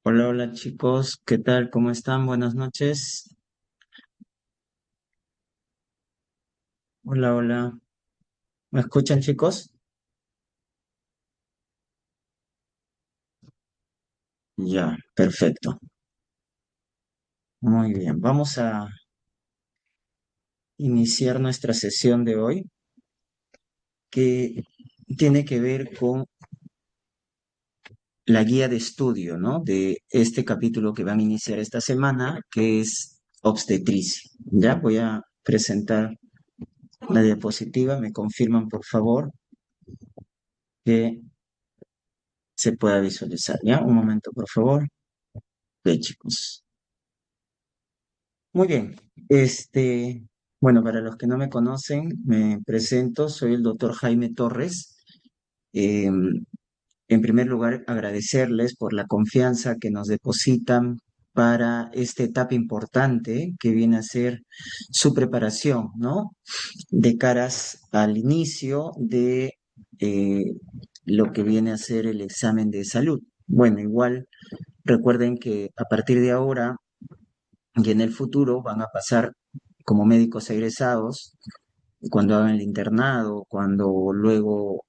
Hola, hola chicos, ¿qué tal? ¿Cómo están? Buenas noches. Hola, hola. ¿Me escuchan chicos? Ya, perfecto. Muy bien. Vamos a iniciar nuestra sesión de hoy que tiene que ver con la guía de estudio, ¿no? De este capítulo que van a iniciar esta semana, que es obstetricia. Ya voy a presentar la diapositiva. Me confirman, por favor, que se pueda visualizar. ¿Ya? Un momento, por favor. De chicos. Muy bien. Bueno, para los que no me conocen, me presento, soy el doctor Jaime Torres. Eh, en primer lugar, agradecerles por la confianza que nos depositan para esta etapa importante que viene a ser su preparación, ¿no? De caras al inicio de eh, lo que viene a ser el examen de salud. Bueno, igual recuerden que a partir de ahora y en el futuro van a pasar como médicos egresados, cuando hagan el internado, cuando luego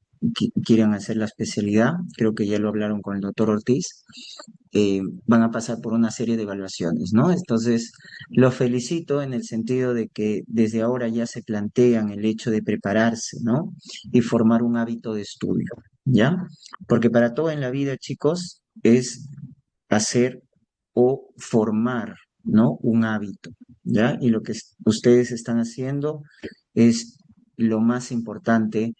quieran hacer la especialidad, creo que ya lo hablaron con el doctor Ortiz, van a pasar por una serie de evaluaciones, ¿no? Entonces, los felicito en el sentido de que desde ahora ya se plantean el hecho de prepararse, ¿no? Y formar un hábito de estudio, ¿ya? Porque para todo en la vida, chicos, es hacer o formar, ¿no? Un hábito, ¿ya? Y lo que ustedes están haciendo es lo más importante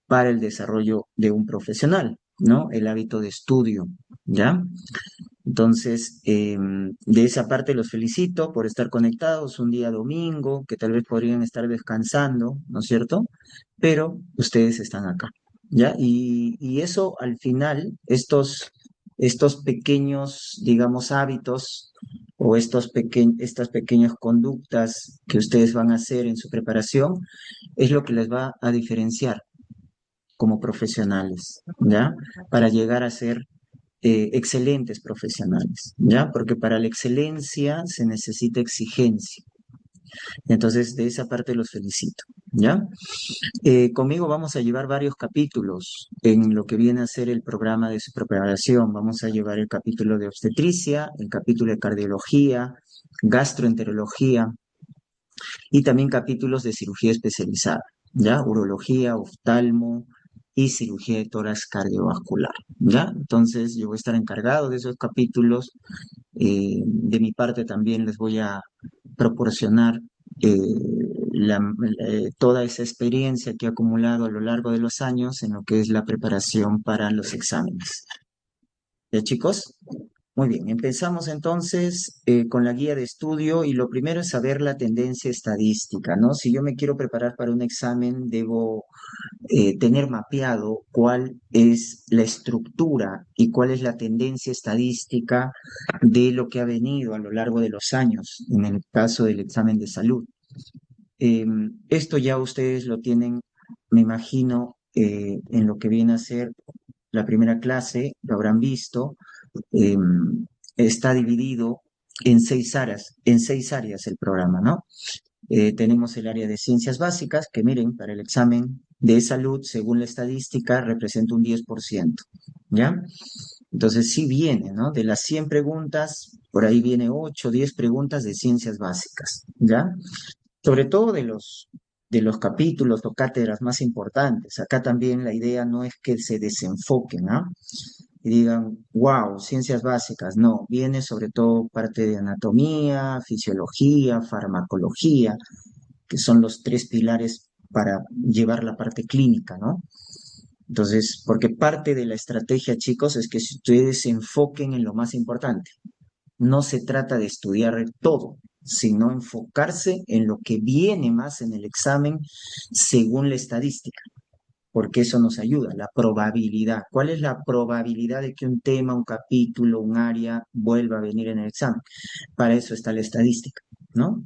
para el desarrollo de un profesional, ¿no? El hábito de estudio, ¿ya? Entonces, de esa parte los felicito por estar conectados un día domingo, que tal vez podrían estar descansando, ¿no es cierto? Pero ustedes están acá, ¿ya? Y eso al final, estos pequeños, digamos, hábitos o estas pequeñas conductas que ustedes van a hacer en su preparación, es lo que les va a diferenciar como profesionales, ¿ya? Para llegar a ser excelentes profesionales, ¿ya? Porque para la excelencia se necesita exigencia. Entonces, de esa parte los felicito, ¿ya? Conmigo vamos a llevar varios capítulos en lo que viene a ser el programa de su preparación. Vamos a llevar el capítulo de obstetricia, el capítulo de cardiología, gastroenterología y también capítulos de cirugía especializada, ¿ya? Urología, oftalmo y cirugía de tórax cardiovascular, ¿ya? Entonces yo voy a estar encargado de esos capítulos. De mi parte también les voy a proporcionar eh, toda esa experiencia que he acumulado a lo largo de los años en lo que es la preparación para los exámenes. ¿Ya, chicos? Muy bien, empezamos entonces con la guía de estudio y lo primero es saber la tendencia estadística, ¿no? Si yo me quiero preparar para un examen, debo tener mapeado cuál es la estructura y cuál es la tendencia estadística de lo que ha venido a lo largo de los años en el caso del examen de salud. Eh, Esto ya ustedes lo tienen, me imagino, en lo que viene a ser la primera clase, lo habrán visto. eh, Está dividido en 6 áreas el programa, ¿no? Tenemos el área de ciencias básicas, que miren, para el examen de salud, según la estadística, representa un 10%, ¿ya? Entonces sí viene, ¿no? De las 100 preguntas, por ahí viene 8 o 10 preguntas de ciencias básicas, ¿ya? Sobre todo de los capítulos o cátedras más importantes. Acá también la idea no es que se desenfoquen, ¿ah? Y digan, wow, ciencias básicas. No, viene sobre todo parte de anatomía, fisiología, farmacología, que son los 3 pilares para llevar la parte clínica, ¿no? Entonces, porque parte de la estrategia, chicos, es que si ustedes se enfoquen en lo más importante. No se trata de estudiar todo, sino enfocarse en lo que viene más en el examen según la estadística, porque eso nos ayuda, la probabilidad. ¿Cuál es la probabilidad de que un tema, un capítulo, un área vuelva a venir en el examen? Para eso está la estadística, ¿no?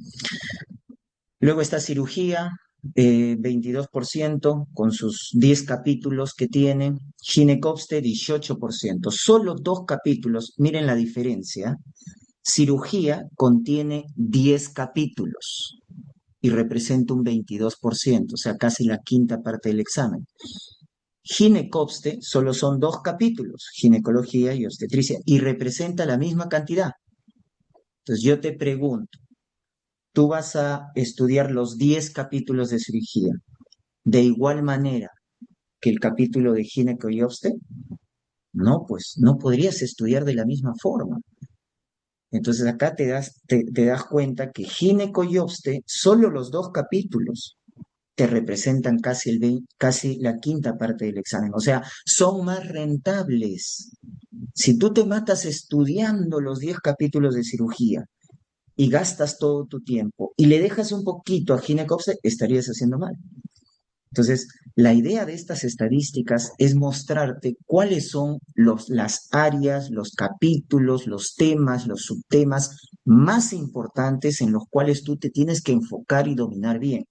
Luego está cirugía. 22% con sus 10 capítulos que tiene. Ginecopste, 18%. Solo 2 capítulos, miren la diferencia. Cirugía contiene 10 capítulos y representa un 22%, o sea, casi la quinta parte del examen. Ginecopste solo son 2 capítulos, ginecología y obstetricia, y representa la misma cantidad. Entonces yo te pregunto, ¿tú vas a estudiar los 10 capítulos de cirugía de igual manera que el capítulo de gineco y obste? No, pues no podrías estudiar de la misma forma. Entonces acá te das cuenta que gineco y obste, solo los 2 capítulos te representan casi la quinta parte del examen. O sea, son más rentables. Si tú te matas estudiando los 10 capítulos de cirugía y gastas todo tu tiempo y le dejas un poquito a ginecopste, estarías haciendo mal. Entonces, la idea de estas estadísticas es mostrarte cuáles son las áreas, los capítulos, los temas, los subtemas más importantes en los cuales tú te tienes que enfocar y dominar bien,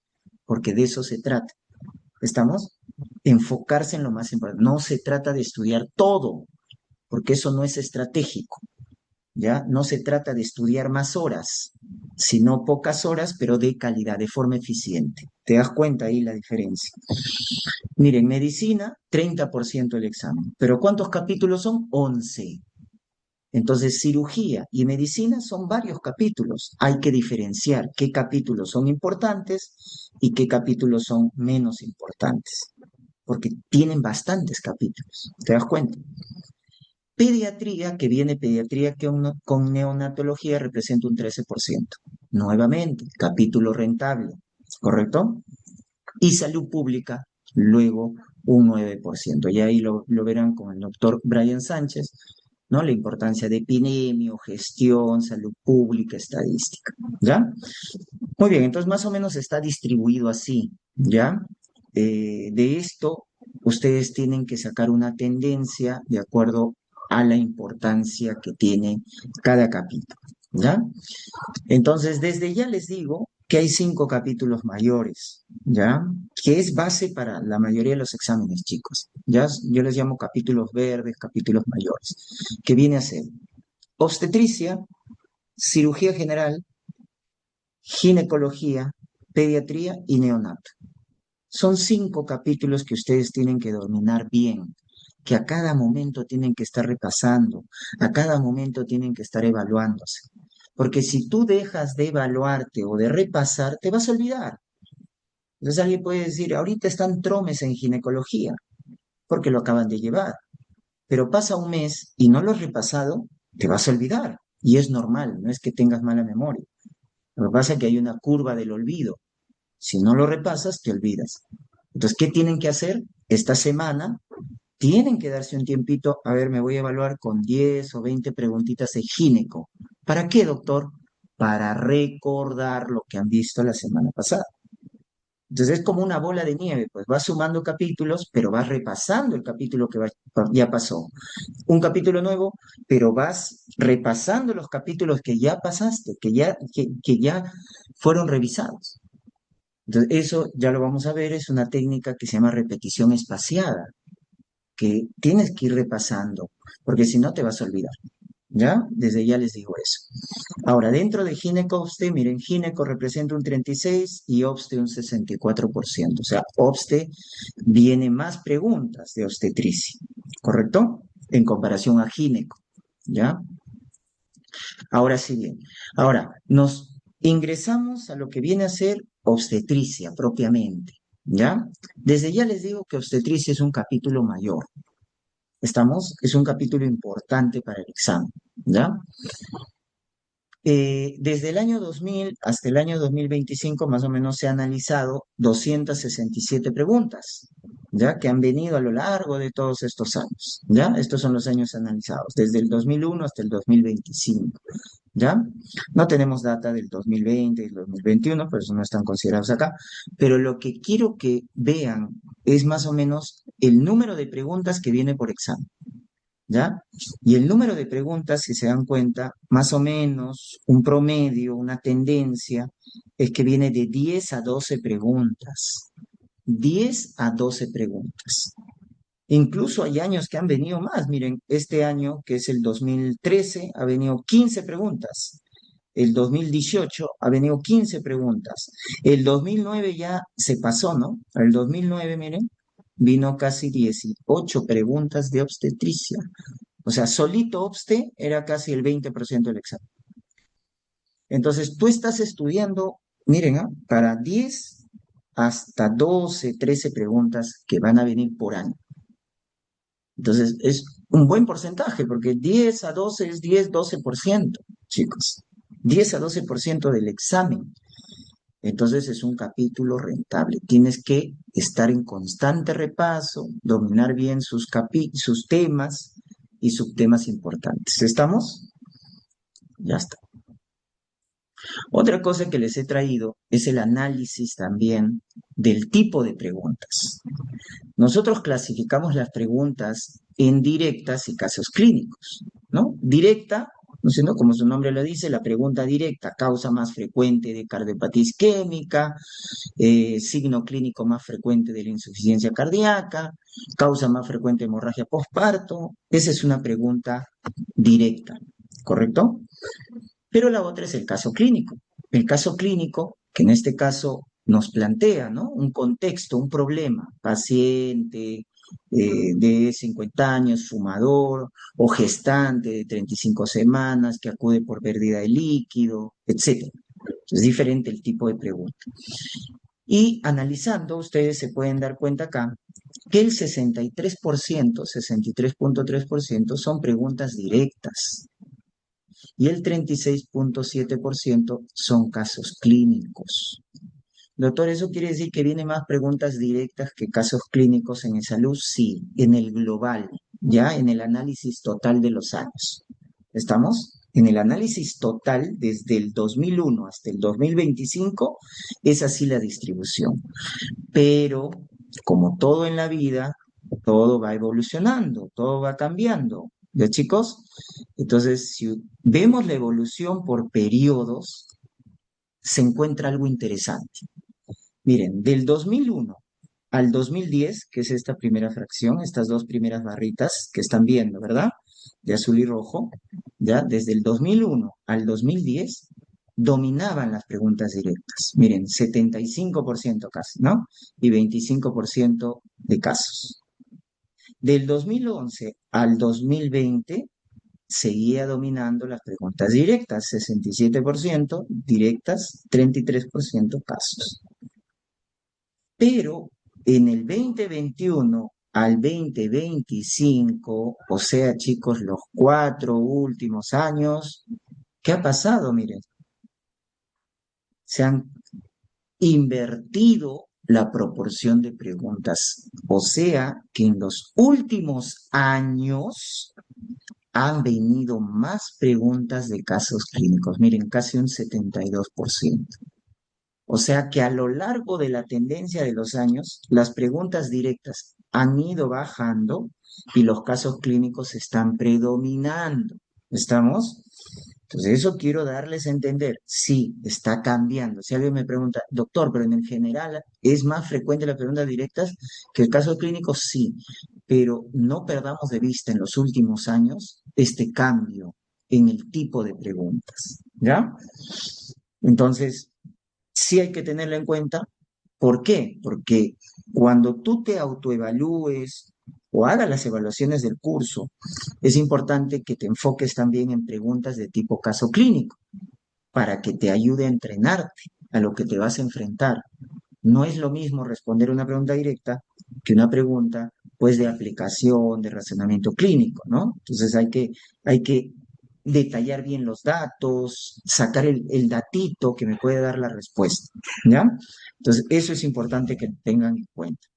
porque de eso se trata. ¿Estamos? Enfocarse en lo más importante. No se trata de estudiar todo, porque eso no es estratégico. ¿Ya? No se trata de estudiar más horas, sino pocas horas, pero de calidad, de forma eficiente. ¿Te das cuenta ahí la diferencia? Miren, medicina, 30% del examen. ¿Pero cuántos capítulos son? 11. Entonces, cirugía y medicina son varios capítulos. Hay que diferenciar qué capítulos son importantes y qué capítulos son menos importantes, porque tienen bastantes capítulos. ¿Te das cuenta? Pediatría, que viene pediatría con neonatología, representa un 13%. Nuevamente, capítulo rentable, ¿correcto? Y salud pública, luego un 9%. Y ahí lo verán con el doctor Brian Sánchez, ¿no? La importancia de epidemio, gestión, salud pública, estadística, ¿ya? Muy bien, entonces más o menos está distribuido así, ¿ya? De esto, ustedes tienen que sacar una tendencia de acuerdo a la importancia que tiene cada capítulo, ¿ya? Entonces, desde ya les digo que hay 5 capítulos mayores, ¿ya? Que es base para la mayoría de los exámenes, chicos. ¿Ya? Yo les llamo capítulos verdes, capítulos mayores, que viene a ser obstetricia, cirugía general, ginecología, pediatría y neonato. Son 5 capítulos que ustedes tienen que dominar bien, que a cada momento tienen que estar repasando, a cada momento tienen que estar evaluándose. Porque si tú dejas de evaluarte o de repasar, te vas a olvidar. Entonces alguien puede decir, ahorita están tromes en ginecología, porque lo acaban de llevar. Pero pasa un mes y no lo has repasado, te vas a olvidar. Y es normal, no es que tengas mala memoria. Lo que pasa es que hay una curva del olvido. Si no lo repasas, te olvidas. Entonces, ¿qué tienen que hacer? Esta semana tienen que darse un tiempito, a ver, me voy a evaluar con 10 o 20 preguntitas de gineco. ¿Para qué, doctor? Para recordar lo que han visto la semana pasada. Entonces es como una bola de nieve, pues vas sumando capítulos, pero vas repasando el capítulo que ya pasó. Un capítulo nuevo, pero vas repasando los capítulos que ya pasaste, que ya fueron revisados. Entonces, eso ya lo vamos a ver, es una técnica que se llama repetición espaciada, que tienes que ir repasando, porque si no te vas a olvidar. ¿Ya? Desde ya les digo eso. Ahora, dentro de gineco-obste, miren, gineco representa un 36% y obste un 64%. O sea, obste viene más preguntas de obstetricia, ¿correcto? En comparación a gineco, ¿ya? Ahora sí bien. Ahora, nos ingresamos a lo que viene a ser obstetricia propiamente, ¿ya? Desde ya les digo que obstetricia es un capítulo mayor. ¿Estamos? Es un capítulo importante para el examen, ¿ya? Desde el año 2000 hasta el año 2025, más o menos, se han analizado 267 preguntas, ¿ya? Que han venido a lo largo de todos estos años, ¿ya? Estos son los años analizados, desde el 2001 hasta el 2025, ¿ya? No tenemos data del 2020 y el 2021, por eso no están considerados acá, pero lo que quiero que vean es más o menos el número de preguntas que viene por examen. ¿ya? Y el número de preguntas, si se dan cuenta, más o menos un promedio, una tendencia, es que viene de 10 a 12 preguntas. 10 a 12 preguntas. Incluso hay años que han venido más. Miren, este año, que es el 2013, ha venido 15 preguntas. El 2018 ha venido 15 preguntas. El 2009 ya se pasó, ¿no? El 2009, miren, vino casi 18 preguntas de obstetricia. O sea, solito obste era casi el 20% del examen. Entonces, tú estás estudiando, miren, para 10 hasta 12, 13 preguntas que van a venir por año. Entonces, es un buen porcentaje, porque 10 a 12 es 10, 12%, chicos. 10 a 12% del examen. Entonces, es un capítulo rentable. Tienes que estar en constante repaso, dominar bien sus temas y subtemas importantes. ¿Estamos? Ya está. Otra cosa que les he traído es el análisis también del tipo de preguntas. Nosotros clasificamos las preguntas en directas y casos clínicos, ¿no? Directa, ¿no sé, no? Como su nombre lo dice, la pregunta directa, causa más frecuente de cardiopatía isquémica, signo clínico más frecuente de la insuficiencia cardíaca, causa más frecuente de hemorragia postparto. Esa es una pregunta directa, ¿correcto? Pero la otra es el caso clínico. El caso clínico, que en este caso nos plantea, ¿no? Un contexto, un problema, paciente de 50 años, fumador o gestante de 35 semanas que acude por pérdida de líquido, etc. Es diferente el tipo de pregunta. Y analizando, ustedes se pueden dar cuenta acá que el 63%, 63.3% son preguntas directas y el 36.7% son casos clínicos. Doctor, ¿eso quiere decir que vienen más preguntas directas que casos clínicos en salud? Sí, en el global, ya en el análisis total de los años. ¿Estamos? En el análisis total, desde el 2001 hasta el 2025, es así la distribución. Pero, como todo en la vida, todo va evolucionando, todo va cambiando. ¿Ya, chicos? Entonces, si vemos la evolución por periodos, se encuentra algo interesante. Miren, del 2001 al 2010, que es esta primera fracción, estas dos primeras barritas que están viendo, ¿verdad? De azul y rojo, ya desde el 2001 al 2010 dominaban las preguntas directas. Miren, 75% casi, ¿no? Y 25% de casos. Del 2011 al 2020 seguía dominando las preguntas directas, 67% directas, 33% casos. Pero en el 2021 al 2025, o sea, chicos, los 4 últimos años, ¿qué ha pasado? Miren, se han invertido la proporción de preguntas. O sea, que en los últimos años han venido más preguntas de casos clínicos. Miren, casi un 72%. O sea que a lo largo de la tendencia de los años, las preguntas directas han ido bajando y los casos clínicos están predominando. ¿Estamos? Entonces, eso quiero darles a entender. Sí, está cambiando. Si alguien me pregunta, doctor, pero en el general, ¿es más frecuente las preguntas directas que el caso clínico? Sí, pero no perdamos de vista en los últimos años este cambio en el tipo de preguntas. ¿Ya? Entonces, sí hay que tenerlo en cuenta. ¿Por qué? Porque cuando tú te autoevalúes o hagas las evaluaciones del curso, es importante que te enfoques también en preguntas de tipo caso clínico para que te ayude a entrenarte a lo que te vas a enfrentar. No es lo mismo responder una pregunta directa que una pregunta, pues, de aplicación, de razonamiento clínico, ¿no? Entonces hay que detallar bien los datos, sacar el datito que me puede dar la respuesta, ¿ya? Entonces, eso es importante que tengan en cuenta.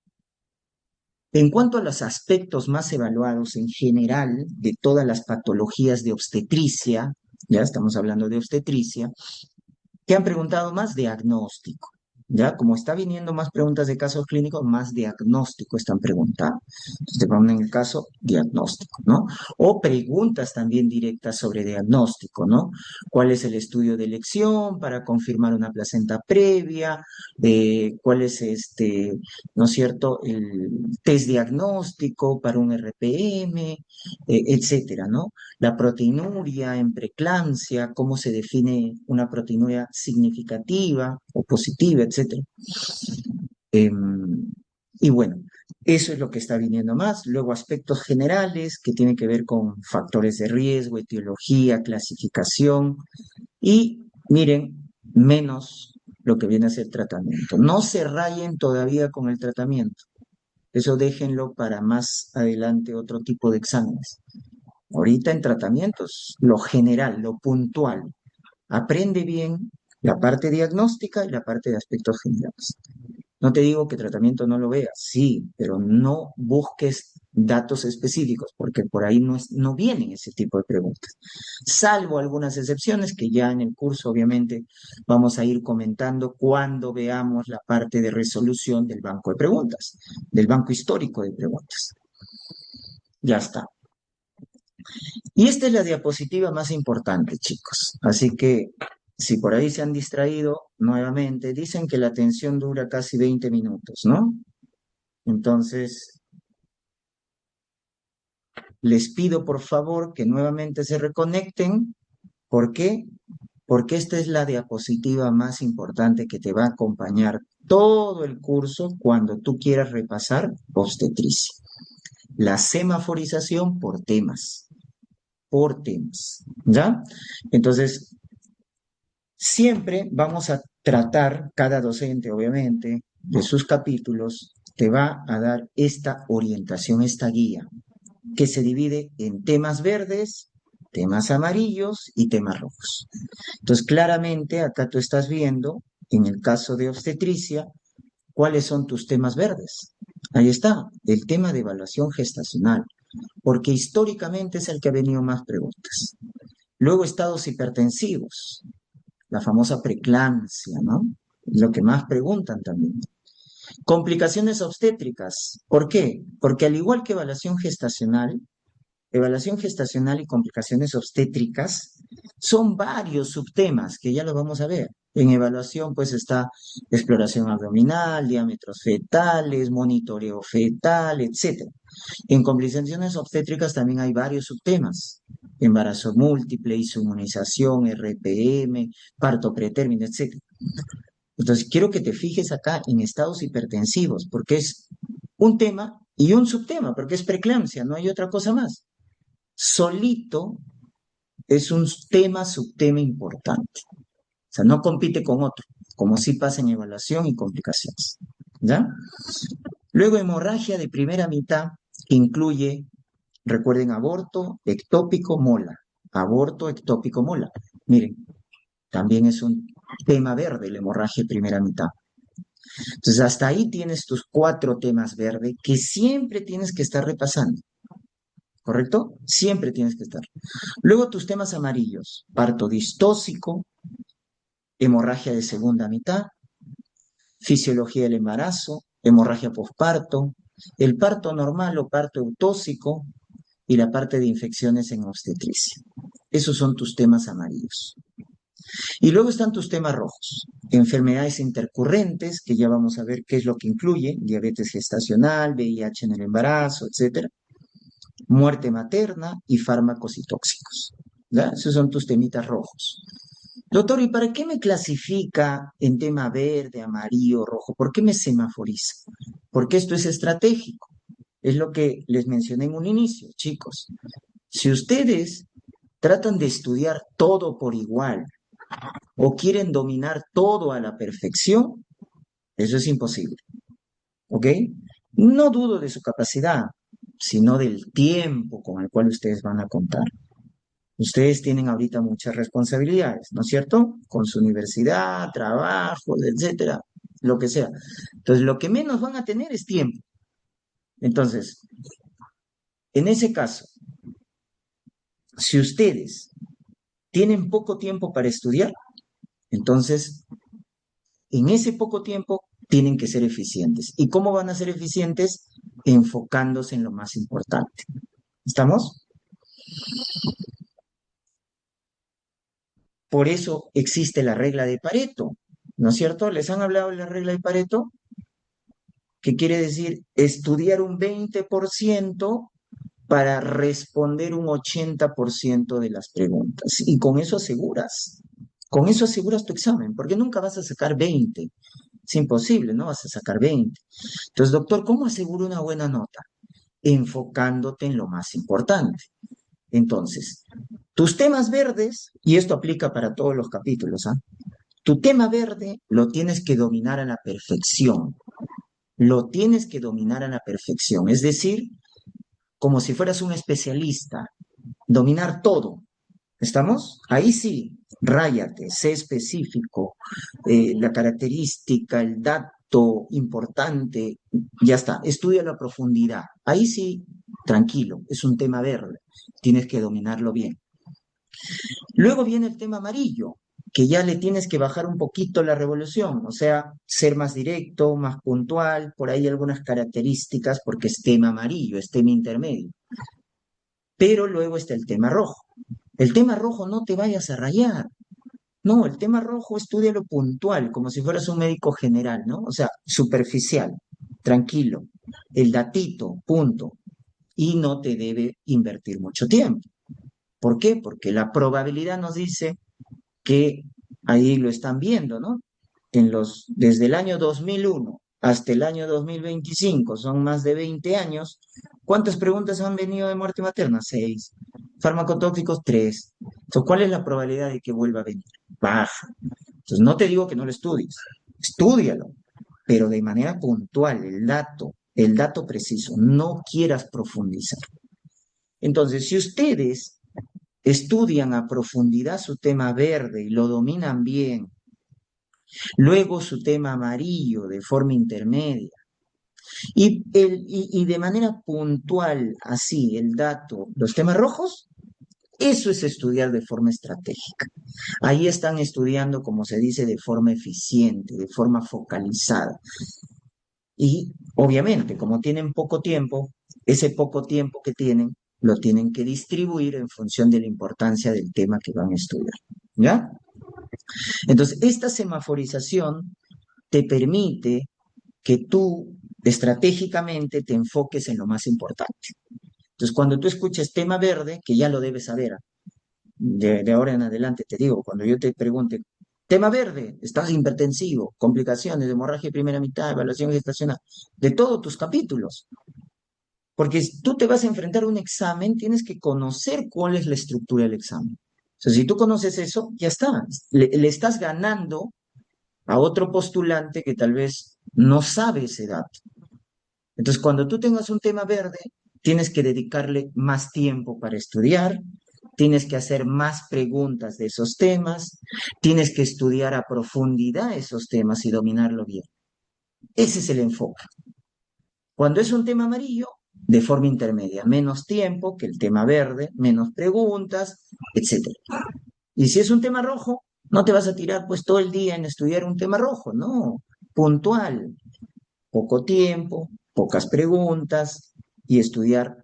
En cuanto a los aspectos más evaluados en general de todas las patologías de obstetricia, ya estamos hablando de obstetricia, ¿qué han preguntado más? Diagnóstico. Ya, como está viniendo más preguntas de casos clínicos, más diagnóstico están preguntando. Entonces te ponen en el caso diagnóstico, ¿no? O preguntas también directas sobre diagnóstico, ¿no? ¿Cuál es el estudio de elección para confirmar una placenta previa? ¿Cuál es ¿no es cierto? El test diagnóstico para un RPM, etcétera, ¿no? La proteinuria en preeclampsia, cómo se define una proteinuria significativa o positiva, etcétera. Y bueno, eso es lo que está viniendo más. Luego aspectos generales que tienen que ver con factores de riesgo, etiología, clasificación y miren, menos lo que viene a ser tratamiento. No se rayen todavía con el tratamiento. Eso déjenlo para más adelante otro tipo de exámenes. Ahorita en tratamientos, lo general, lo puntual. Aprende bien la parte diagnóstica y la parte de aspectos generales. No te digo que tratamiento no lo veas, sí, pero no busques datos específicos, porque por ahí no vienen ese tipo de preguntas. Salvo algunas excepciones que ya en el curso, obviamente, vamos a ir comentando cuando veamos la parte de resolución del banco de preguntas, del banco histórico de preguntas. Ya está. Y esta es la diapositiva más importante, chicos. Así que si por ahí se han distraído nuevamente, dicen que la atención dura casi 20 minutos, ¿no? Entonces, les pido por favor que nuevamente se reconecten. ¿Por qué? Porque esta es la diapositiva más importante que te va a acompañar todo el curso cuando tú quieras repasar obstetricia. La semaforización por temas, ¿ya? Entonces, siempre vamos a tratar, cada docente obviamente, de sus capítulos, te va a dar esta orientación, esta guía, que se divide en temas verdes, temas amarillos y temas rojos. Entonces, claramente acá tú estás viendo, en el caso de obstetricia, cuáles son tus temas verdes. Ahí está, el tema de evaluación gestacional, porque históricamente es el que ha venido más preguntas. Luego, estados hipertensivos, la famosa preeclampsia, ¿no? Lo que más preguntan también. Complicaciones obstétricas. ¿Por qué? Porque al igual que evaluación gestacional y complicaciones obstétricas son varios subtemas que ya lo vamos a ver. En evaluación, pues está exploración abdominal, diámetros fetales, monitoreo fetal, etcétera. En complicaciones obstétricas también hay varios subtemas. Embarazo múltiple, inmunización, RPM, parto pretérmino, etcétera. Entonces, quiero que te fijes acá en estados hipertensivos, porque es un tema y un subtema, porque es preeclampsia, no hay otra cosa más. Solito es un tema, subtema importante. O sea, no compite con otro, como sí pasa en evaluación y complicaciones. ¿Ya? Luego, hemorragia de primera mitad, que incluye, recuerden, aborto, ectópico, mola. Aborto, ectópico, mola. Miren, también es un tema verde la hemorragia de primera mitad. Entonces, hasta ahí tienes tus 4 temas verdes que siempre tienes que estar repasando, ¿correcto? Siempre tienes que estar. Luego tus temas amarillos, parto distóxico, hemorragia de segunda mitad, fisiología del embarazo, hemorragia posparto, el parto normal o parto eutóxico y la parte de infecciones en obstetricia. Esos son tus temas amarillos. Y luego están tus temas rojos. Enfermedades intercurrentes, que ya vamos a ver qué es lo que incluye, diabetes gestacional, VIH en el embarazo, etcétera, muerte materna y fármacos y tóxicos. ¿Ya? Esos son tus temitas rojos. Doctor, ¿y para qué me clasifica en tema verde, amarillo, rojo? ¿Por qué me semaforiza? Porque esto es estratégico. Es lo que les mencioné en un inicio, chicos. Si ustedes tratan de estudiar todo por igual o quieren dominar todo a la perfección, eso es imposible. ¿Ok? No dudo de su capacidad, sino del tiempo con el cual ustedes van a contar. Ustedes tienen ahorita muchas responsabilidades, ¿no es cierto? Con su universidad, trabajo, etcétera, lo que sea. Entonces, lo que menos van a tener es tiempo. Entonces, en ese caso, si ustedes tienen poco tiempo para estudiar, entonces en ese poco tiempo tienen que ser eficientes. ¿Y cómo van a ser eficientes? Enfocándose en lo más importante. ¿Estamos? Por eso existe la regla de Pareto, ¿no es cierto? ¿Les han hablado de la regla de Pareto? Que quiere decir estudiar un 20% para responder un 80% de las preguntas. Y con eso aseguras tu examen, porque nunca vas a sacar 20. Es imposible, no vas a sacar 20. Entonces, doctor, ¿cómo aseguro una buena nota? Enfocándote en lo más importante. Entonces, tus temas verdes, y esto aplica para todos los capítulos, ¿ah? Tu tema verde lo tienes que dominar a la perfección. Lo tienes que dominar a la perfección. Es decir, como si fueras un especialista, dominar todo. ¿Estamos? Ahí sí, ráyate, sé específico, la característica, el dato importante, ya está, estudia a profundidad. Ahí sí, tranquilo, es un tema verde, tienes que dominarlo bien. Luego viene el tema amarillo, que ya le tienes que bajar un poquito la revolución, o sea, ser más directo, más puntual, por ahí algunas características, porque es tema amarillo, es tema intermedio. Pero luego está el tema rojo. El tema rojo no te vayas a rayar. No, el tema rojo estudia lo puntual, como si fueras un médico general, ¿no? O sea, superficial, tranquilo, el datito, punto. Y no te debe invertir mucho tiempo. ¿Por qué? Porque la probabilidad nos dice que ahí lo están viendo, ¿no? Desde el año 2001 hasta el año 2025, son más de 20 años. ¿Cuántas preguntas han venido de muerte materna? 6. Farmacotóxicos, 3. Entonces, ¿cuál es la probabilidad de que vuelva a venir? Baja. Entonces, no te digo que no lo estudies, estúdialo, pero de manera puntual, el dato preciso, no quieras profundizar. Entonces, si ustedes estudian a profundidad su tema verde y lo dominan bien, luego su tema amarillo de forma intermedia, y de manera puntual, así, el dato, los temas rojos, eso es estudiar de forma estratégica. Ahí están estudiando, como se dice, de forma eficiente, de forma focalizada. Y obviamente, como tienen poco tiempo, ese poco tiempo que tienen, lo tienen que distribuir en función de la importancia del tema que van a estudiar. ¿Ya? Entonces, esta semaforización te permite que tú estratégicamente te enfoques en lo más importante. Entonces, cuando tú escuches tema verde, que ya lo debes saber, de ahora en adelante te digo, cuando yo te pregunte, tema verde, estado hipertensivo, complicaciones de hemorragia de primera mitad, evaluación gestacional, de todos tus capítulos. Porque si tú te vas a enfrentar a un examen, tienes que conocer cuál es la estructura del examen. O sea, si tú conoces eso, ya está. Le estás ganando a otro postulante que tal vez no sabe ese dato. Entonces, cuando tú tengas un tema verde, tienes que dedicarle más tiempo para estudiar, tienes que hacer más preguntas de esos temas, tienes que estudiar a profundidad esos temas y dominarlo bien. Ese es el enfoque. Cuando es un tema amarillo, de forma intermedia, menos tiempo que el tema verde, menos preguntas, etcétera. Y si es un tema rojo, no te vas a tirar pues todo el día en estudiar un tema rojo, no, puntual, poco tiempo, pocas preguntas y estudiar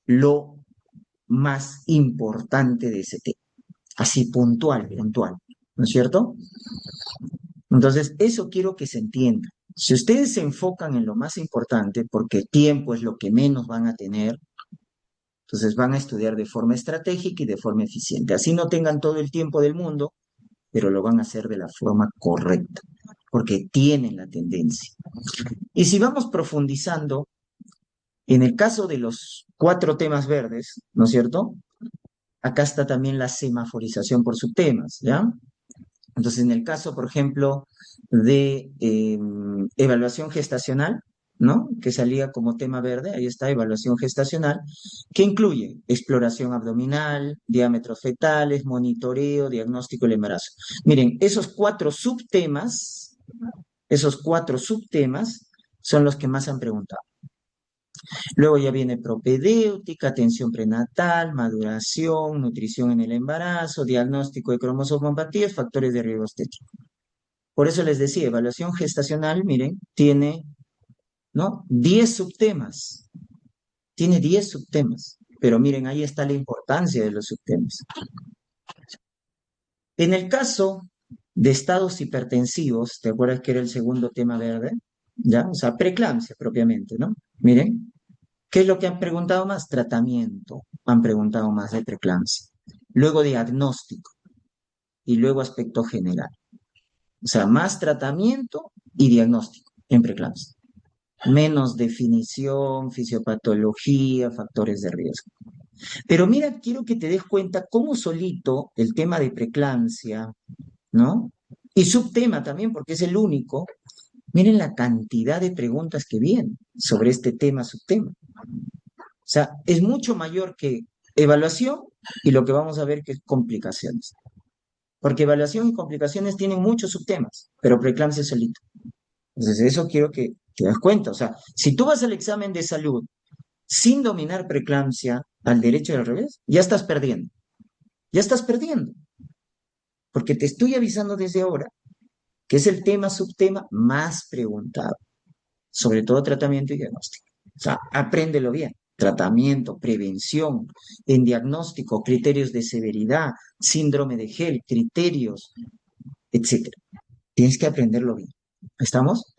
lo más importante de ese tema. Así puntual, puntual, ¿no es cierto? Entonces, eso quiero que se entienda. Si ustedes se enfocan en lo más importante, porque tiempo es lo que menos van a tener, entonces van a estudiar de forma estratégica y de forma eficiente. Así no tengan todo el tiempo del mundo, pero lo van a hacer de la forma correcta, porque tienen la tendencia. Y si vamos profundizando, en el caso de los 4 temas verdes, ¿no es cierto? Acá está también la semaforización por subtemas, ¿ya? Entonces, en el caso, por ejemplo, de evaluación gestacional, ¿no? Que salía como tema verde, ahí está, evaluación gestacional, que incluye exploración abdominal, diámetros fetales, monitoreo, diagnóstico del embarazo. Miren, esos cuatro subtemas son los que más han preguntado. Luego ya viene propedéutica, atención prenatal, maduración, nutrición en el embarazo, diagnóstico de cromosomopatías, factores de riesgo estético. Por eso les decía, evaluación gestacional, miren, tiene, ¿no? 10 subtemas. Tiene 10 subtemas. Pero miren, ahí está la importancia de los subtemas. En el caso de estados hipertensivos, ¿te acuerdas que era el segundo tema verde? ¿Ya? O sea, preeclampsia propiamente, ¿no? Miren, ¿qué es lo que han preguntado más? Tratamiento. Han preguntado más de preeclampsia. Luego diagnóstico y luego aspecto general. O sea, más tratamiento y diagnóstico en preeclampsia. Menos definición, fisiopatología, factores de riesgo. Pero mira, quiero que te des cuenta cómo solito el tema de preeclampsia, ¿no? Y subtema también, porque es el único. Miren la cantidad de preguntas que vienen sobre este tema, subtema. O sea, es mucho mayor que evaluación y lo que vamos a ver que es complicaciones. Porque evaluación y complicaciones tienen muchos subtemas, pero preeclampsia es solito. Entonces, eso quiero que te das cuenta. O sea, si tú vas al examen de salud sin dominar preeclampsia al derecho y al revés, ya estás perdiendo. Ya estás perdiendo. Porque te estoy avisando desde ahora que es el tema, subtema más preguntado, sobre todo tratamiento y diagnóstico. O sea, apréndelo bien. Tratamiento, prevención, en diagnóstico, criterios de severidad, síndrome de Gel, criterios, etcétera. Tienes que aprenderlo bien. ¿Estamos?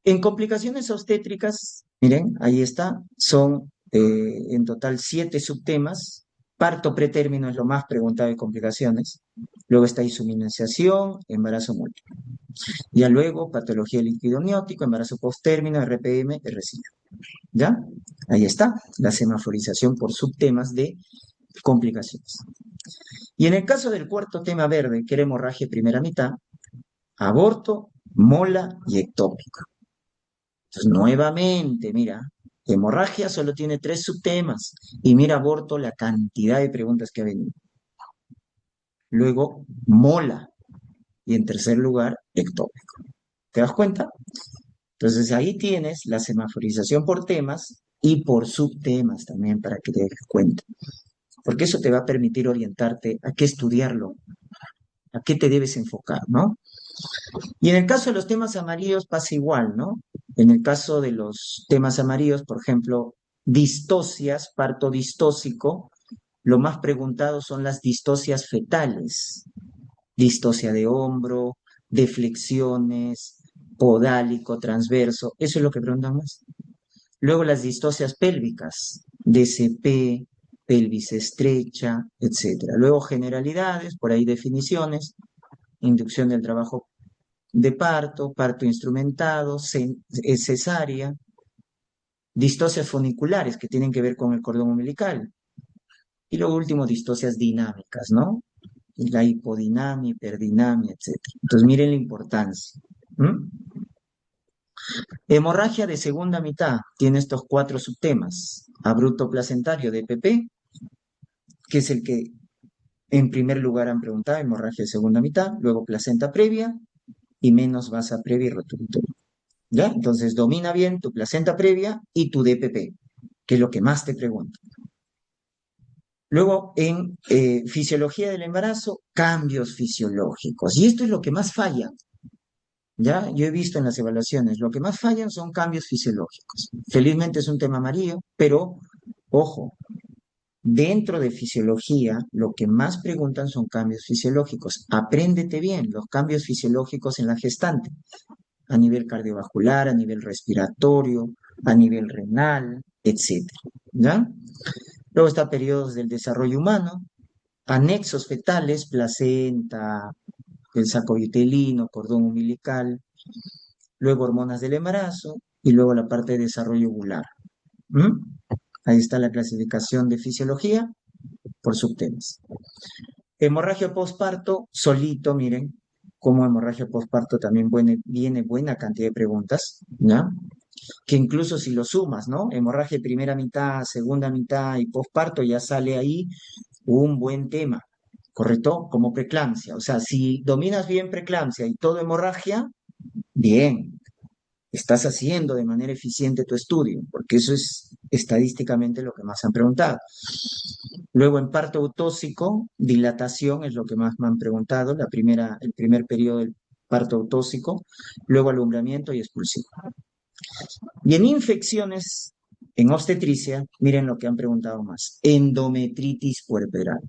En complicaciones obstétricas, miren, ahí está, son en total 7 subtemas. Parto pretérmino es lo más preguntado de complicaciones. Luego está insuministración, embarazo múltiple. Ya luego, patología del líquido amniótico, embarazo posttérmino, RPM, RCIO. ¿Ya? Ahí está, la semaforización por subtemas de complicaciones. Y en el caso del cuarto tema verde, que era hemorragia primera mitad, aborto, mola y ectópico. Entonces, nuevamente, mira, hemorragia solo tiene 3 subtemas y mira aborto la cantidad de preguntas que ha venido. Luego, mola y en tercer lugar, ectópico. ¿Te das cuenta? Entonces ahí tienes la semaforización por temas y por subtemas también para que te des cuenta. Porque eso te va a permitir orientarte a qué estudiarlo, a qué te debes enfocar, ¿no? Y en el caso de los temas amarillos pasa igual, ¿no? En el caso de los temas amarillos, por ejemplo, distocias, parto distóxico, lo más preguntado son las distocias fetales, distocia de hombro, de flexiones, podálico, transverso, eso es lo que preguntan más. Luego las distocias pélvicas, DCP, pelvis estrecha, etcétera. Luego generalidades, por ahí definiciones, inducción del trabajo de parto, parto instrumentado, cesárea, distocias funiculares que tienen que ver con el cordón umbilical. Y luego último, distocias dinámicas, ¿no? La hipodinamia, hiperdinamia, etcétera. Entonces miren la importancia. ¿Mm? Hemorragia de segunda mitad tiene estos 4 subtemas. Abrupto placentario de PP, que es el que en primer lugar han preguntado, hemorragia de segunda mitad, luego placenta previa y menos vasa previa y rotulitis. ¿Ya? Entonces domina bien tu placenta previa y tu DPP, que es lo que más te preguntan. Luego, en fisiología del embarazo, cambios fisiológicos. Y esto es lo que más falla. ¿Ya? Yo he visto en las evaluaciones, lo que más fallan son cambios fisiológicos. Felizmente es un tema amarillo, pero, ojo, dentro de fisiología, lo que más preguntan son cambios fisiológicos. Apréndete bien los cambios fisiológicos en la gestante, a nivel cardiovascular, a nivel respiratorio, a nivel renal, etcétera. ¿Ya? Luego está periodos del desarrollo humano, anexos fetales, placenta, el saco vitelino, cordón umbilical, luego hormonas del embarazo y luego la parte de desarrollo ovular. ¿Mm? Ahí está la clasificación de fisiología por subtemas. Hemorragia postparto, solito, miren, como hemorragia postparto también viene buena cantidad de preguntas, ¿ya? Que incluso si lo sumas, ¿no? Hemorragia primera mitad, segunda mitad y postparto, ya sale ahí un buen tema, ¿correcto? Como preeclampsia. O sea, si dominas bien preeclampsia y todo hemorragia, bien, estás haciendo de manera eficiente tu estudio, porque eso es estadísticamente lo que más han preguntado. Luego, en parto autóxico, dilatación es lo que más me han preguntado, el primer periodo parto autóxico, luego alumbramiento y expulsión. Y en infecciones, en obstetricia, miren lo que han preguntado más, endometritis puerperal.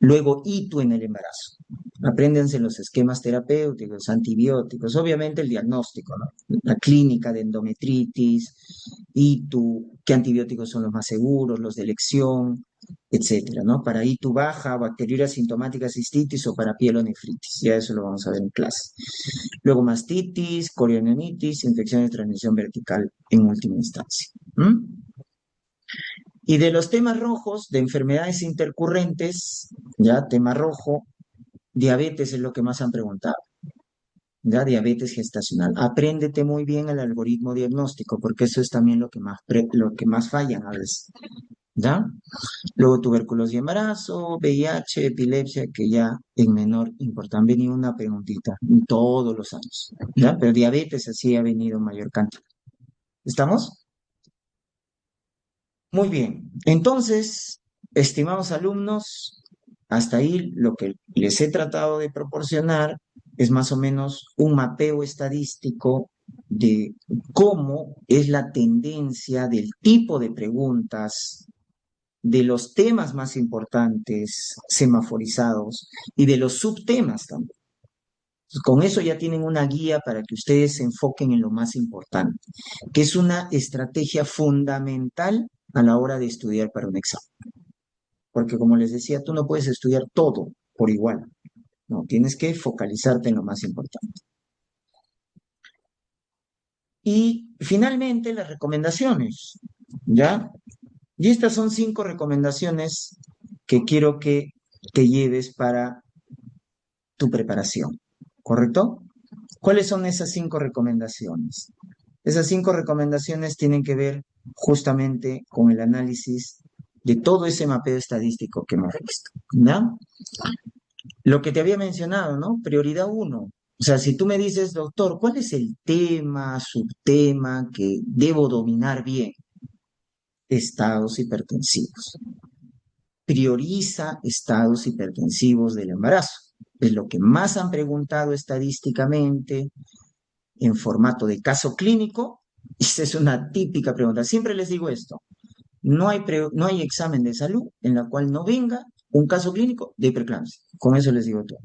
Luego, ITU en el embarazo. Apréndense los esquemas terapéuticos, antibióticos, obviamente el diagnóstico, ¿no? La clínica de endometritis, ITU, qué antibióticos son los más seguros, los de elección, etcétera, ¿no? Para ITU baja, bacteriuria asintomática cistitis o para pielonefritis, ya eso lo vamos a ver en clase. Luego mastitis, corionitis, infección de transmisión vertical en última instancia. ¿Mm? Y de los temas rojos, de enfermedades intercurrentes, ya, tema rojo, diabetes es lo que más han preguntado, ya, diabetes gestacional. Apréndete muy bien el algoritmo diagnóstico, porque eso es también lo que más fallan a veces, ¿ya? Luego tuberculosis y embarazo, VIH, epilepsia, que ya en menor importan. Han venido una preguntita todos los años, ¿ya? Pero diabetes así ha venido en mayor cantidad. ¿Estamos? Muy bien, entonces, estimados alumnos, hasta ahí lo que les he tratado de proporcionar es más o menos un mapeo estadístico de cómo es la tendencia del tipo de preguntas, de los temas más importantes semaforizados y de los subtemas también. Con eso ya tienen una guía para que ustedes se enfoquen en lo más importante, que es una estrategia fundamental a la hora de estudiar para un examen. Porque como les decía, tú no puedes estudiar todo por igual, no, tienes que focalizarte en lo más importante. Y finalmente las recomendaciones, ¿ya? Y estas son 5 recomendaciones que quiero que te lleves para tu preparación, ¿correcto? ¿Cuáles son esas 5 recomendaciones? Esas 5 recomendaciones tienen que ver justamente con el análisis de todo ese mapeo estadístico que hemos visto, ¿ya? Lo que te había mencionado, ¿no? Prioridad uno. O sea, si tú me dices, doctor, ¿cuál es el tema, subtema que debo dominar bien? Estados hipertensivos. Prioriza estados hipertensivos del embarazo. Es lo que más han preguntado estadísticamente en formato de caso clínico. Esa es una típica pregunta. Siempre les digo esto. No hay examen de salud en la cual no venga un caso clínico de hiperclampsia. Con eso les digo todo.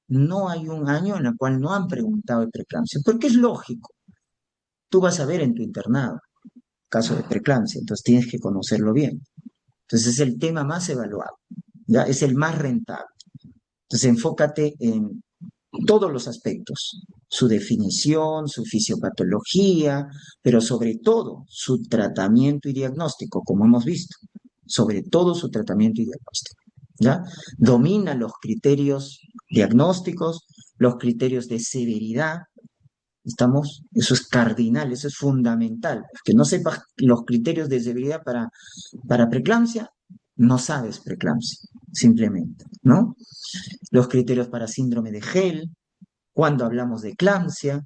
No hay un año en el cual no han preguntado de preeclampsia, porque es lógico. Tú vas a ver en tu internado caso de preeclampsia, entonces tienes que conocerlo bien. Entonces es el tema más evaluado, ¿ya? Es el más rentable. Entonces enfócate en todos los aspectos, su definición, su fisiopatología, pero sobre todo su tratamiento y diagnóstico, como hemos visto, sobre todo su tratamiento y diagnóstico, ¿ya? Domina los criterios diagnósticos, los criterios de severidad, ¿estamos? Eso es cardinal, eso es fundamental. Que no sepas los criterios de severidad para preeclampsia, no sabes preeclampsia, simplemente, ¿no? Los criterios para síndrome de Gel, cuando hablamos de eclampsia,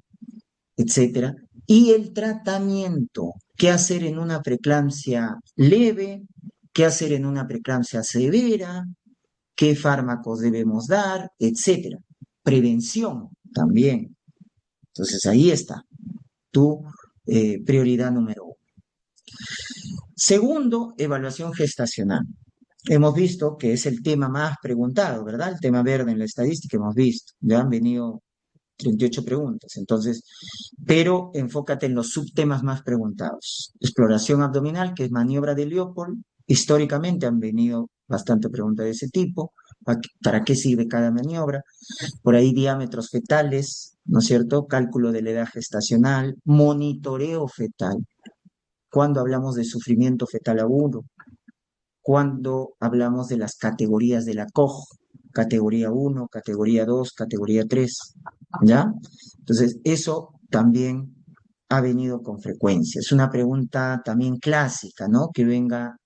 etcétera. Y el tratamiento, qué hacer en una preeclampsia leve, qué hacer en una preeclampsia severa, qué fármacos debemos dar, etcétera. Prevención también. Entonces ahí está tu prioridad número uno. Segundo, evaluación gestacional. Hemos visto que es el tema más preguntado, ¿verdad? El tema verde en la estadística hemos visto. Ya han venido 38 preguntas, entonces, pero enfócate en los subtemas más preguntados. Exploración abdominal, que es maniobra de Leopold. Históricamente han venido bastante preguntas de ese tipo. ¿Para qué sirve cada maniobra? Por ahí diámetros fetales, ¿no es cierto? Cálculo de la edad gestacional, monitoreo fetal. Cuando hablamos de sufrimiento fetal agudo, cuando hablamos de las categorías de la COG, categoría 1, categoría 2, categoría 3, ¿ya? Entonces, eso también ha venido con frecuencia. Es una pregunta también clásica, ¿no? Que venga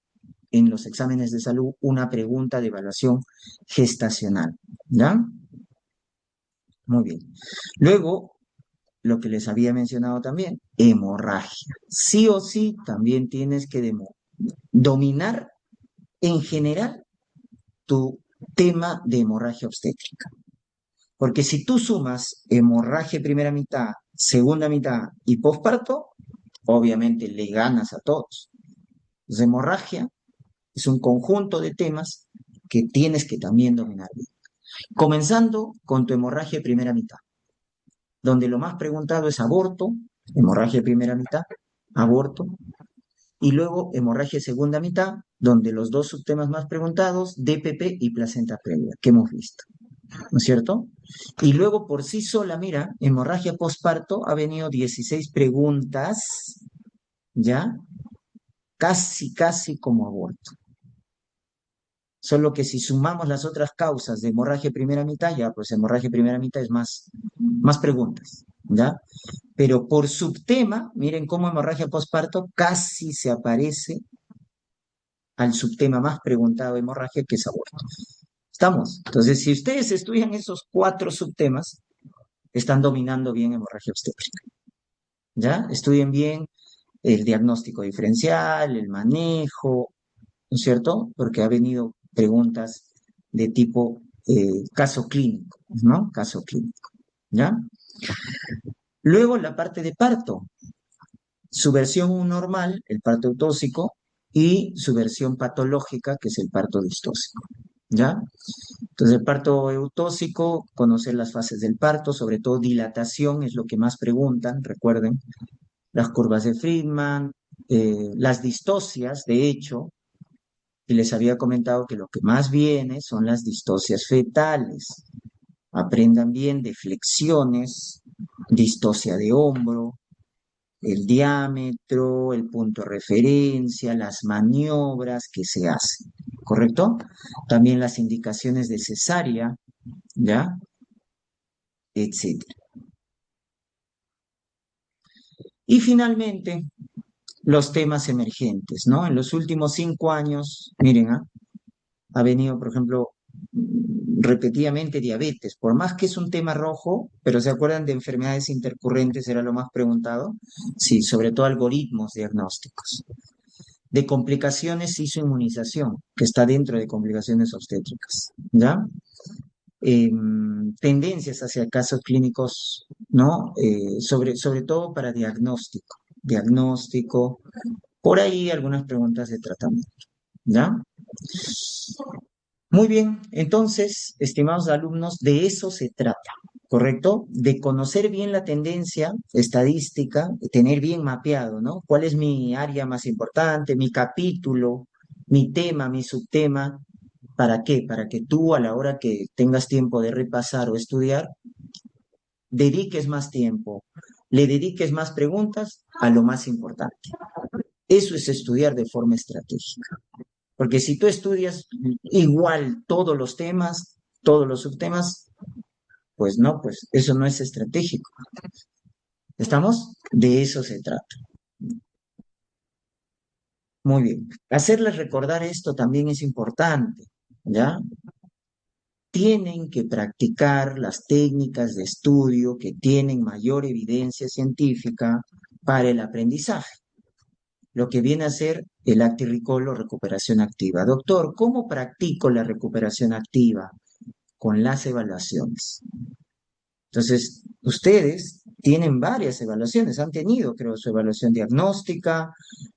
en los exámenes de salud una pregunta de evaluación gestacional, ¿ya? Muy bien. Luego, lo que les había mencionado también, hemorragia. Sí o sí, también tienes que dominar en general tu tema de hemorragia obstétrica. Porque si tú sumas hemorragia primera mitad, segunda mitad y posparto, obviamente le ganas a todos. Entonces, hemorragia es un conjunto de temas que tienes que también dominar bien. Comenzando con tu hemorragia primera mitad, donde lo más preguntado es aborto, hemorragia primera mitad, aborto, y luego hemorragia segunda mitad, donde los dos subtemas más preguntados, DPP y placenta previa, que hemos visto, ¿no es cierto? Y luego por sí sola, mira, hemorragia postparto ha venido 16 preguntas, ¿ya? Casi, casi como aborto. Solo que si sumamos las otras causas de hemorragia primera mitad, ya, pues hemorragia primera mitad es más preguntas, ¿ya? Pero por subtema, miren cómo hemorragia postparto casi se aparece al subtema más preguntado de hemorragia, que es aborto. ¿Estamos? Entonces, si ustedes estudian esos 4 subtemas, están dominando bien hemorragia obstétrica, ¿ya? Estudien bien el diagnóstico diferencial, el manejo, ¿no es cierto? Porque ha venido preguntas de tipo caso clínico, ¿no? Caso clínico, ¿ya? Luego la parte de parto, su versión normal, el parto eutóxico, y su versión patológica, que es el parto distóxico, ¿ya? Entonces, el parto eutóxico, conocer las fases del parto, sobre todo dilatación es lo que más preguntan, recuerden, las curvas de Friedman, las distocias, de hecho, y les había comentado que lo que más viene son las distocias fetales. Aprendan bien de flexiones, distocia de hombro, el diámetro, el punto de referencia, las maniobras que se hacen, ¿correcto? También las indicaciones de cesárea, ¿ya? Etcétera. Y finalmente, los temas emergentes, ¿no? En los últimos 5 años, miren, ha venido, por ejemplo, repetidamente diabetes, por más que es un tema rojo, pero ¿se acuerdan de enfermedades intercurrentes? Era lo más preguntado. Sí, sobre todo algoritmos diagnósticos. De complicaciones hizo inmunización, que está dentro de complicaciones obstétricas, ¿ya? Tendencias hacia casos clínicos, ¿no? Sobre todo para diagnóstico, por ahí algunas preguntas de tratamiento, ¿ya? Muy bien, entonces, estimados alumnos, de eso se trata, ¿correcto? De conocer bien la tendencia estadística, de tener bien mapeado, ¿no? ¿Cuál es mi área más importante, mi capítulo, mi tema, mi subtema? ¿Para qué? Para que tú a la hora que tengas tiempo de repasar o estudiar, dediques más tiempo, le dediques más preguntas a lo más importante. Eso es estudiar de forma estratégica. Porque si tú estudias igual todos los temas, todos los subtemas, pues no, pues eso no es estratégico. ¿Estamos? De eso se trata. Muy bien. Hacerles recordar esto también es importante, ¿ya? Tienen que practicar las técnicas de estudio que tienen mayor evidencia científica para el aprendizaje, lo que viene a ser el Active Recall o recuperación activa. Doctor, ¿cómo practico la recuperación activa? Con las evaluaciones. Entonces, ustedes tienen varias evaluaciones, han tenido, creo, su evaluación diagnóstica,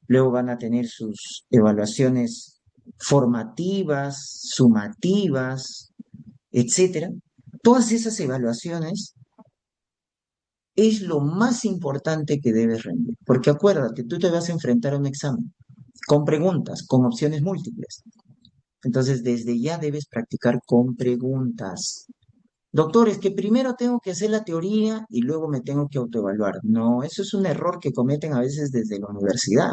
luego van a tener sus evaluaciones formativas, sumativas, etcétera. Todas esas evaluaciones es lo más importante que debes rendir, porque acuérdate, tú te vas a enfrentar a un examen con preguntas, con opciones múltiples. Entonces, desde ya debes practicar con preguntas. Doctor, es que primero tengo que hacer la teoría y luego me tengo que autoevaluar. No, eso es un error que cometen a veces desde la universidad.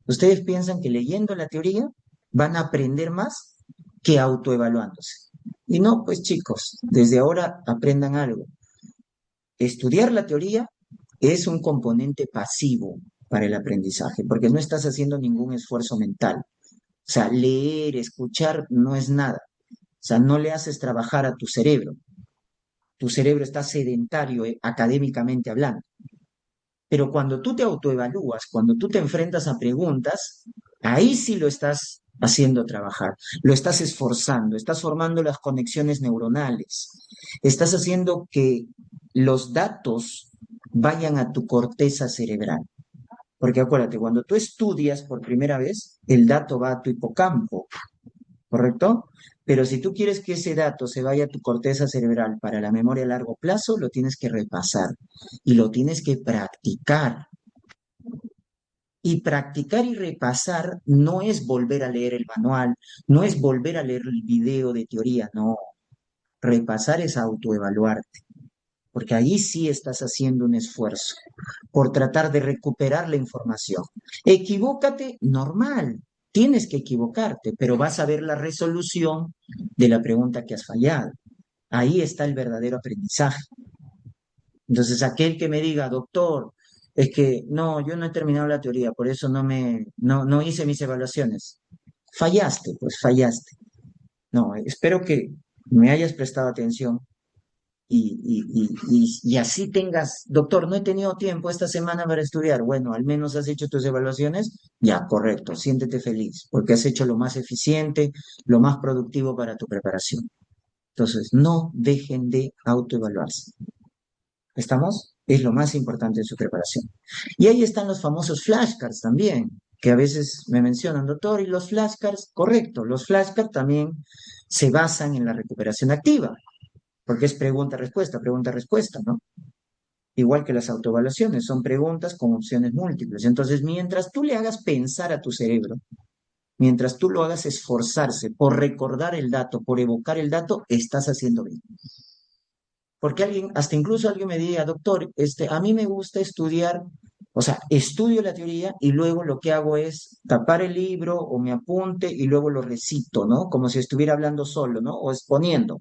Ustedes piensan que leyendo la teoría van a aprender más que autoevaluándose. Y no, pues chicos, desde ahora aprendan algo. Estudiar la teoría es un componente pasivo para el aprendizaje, porque no estás haciendo ningún esfuerzo mental. O sea, leer, escuchar no es nada. O sea, no le haces trabajar a tu cerebro. Tu cerebro está sedentario académicamente hablando. Pero cuando tú te autoevalúas, cuando tú te enfrentas a preguntas, ahí sí lo estás haciendo trabajar, lo estás esforzando, estás formando las conexiones neuronales, estás haciendo que los datos vayan a tu corteza cerebral. Porque acuérdate, cuando tú estudias por primera vez, el dato va a tu hipocampo, ¿correcto? Pero si tú quieres que ese dato se vaya a tu corteza cerebral para la memoria a largo plazo, lo tienes que repasar y lo tienes que practicar. Y practicar y repasar no es volver a leer el manual, no es volver a leer el video de teoría, no. Repasar es autoevaluarte, porque ahí sí estás haciendo un esfuerzo por tratar de recuperar la información. Equivócate, normal, tienes que equivocarte, pero vas a ver la resolución de la pregunta que has fallado. Ahí está el verdadero aprendizaje. Entonces, aquel que me diga, doctor, es que no, yo no he terminado la teoría, por eso no hice mis evaluaciones. Fallaste, pues fallaste. No, espero que me hayas prestado atención y así tengas, doctor, no he tenido tiempo esta semana para estudiar. Bueno, al menos has hecho tus evaluaciones. Ya, correcto, siéntete feliz, porque has hecho lo más eficiente, lo más productivo para tu preparación. Entonces, no dejen de autoevaluarse. ¿Estamos? Es lo más importante en su preparación. Y ahí están los famosos flashcards también, que a veces me mencionan, doctor, y los flashcards, correcto, los flashcards también se basan en la recuperación activa, porque es pregunta, respuesta, ¿no? Igual que las autoevaluaciones, son preguntas con opciones múltiples. Entonces, mientras tú le hagas pensar a tu cerebro, mientras tú lo hagas esforzarse por recordar el dato, por evocar el dato, estás haciendo bien. Porque alguien, hasta incluso alguien me diga, doctor, a mí me gusta estudiar, o sea, estudio la teoría y luego lo que hago es tapar el libro o me apunte y luego lo recito, ¿no? Como si estuviera hablando solo, ¿no? O exponiendo.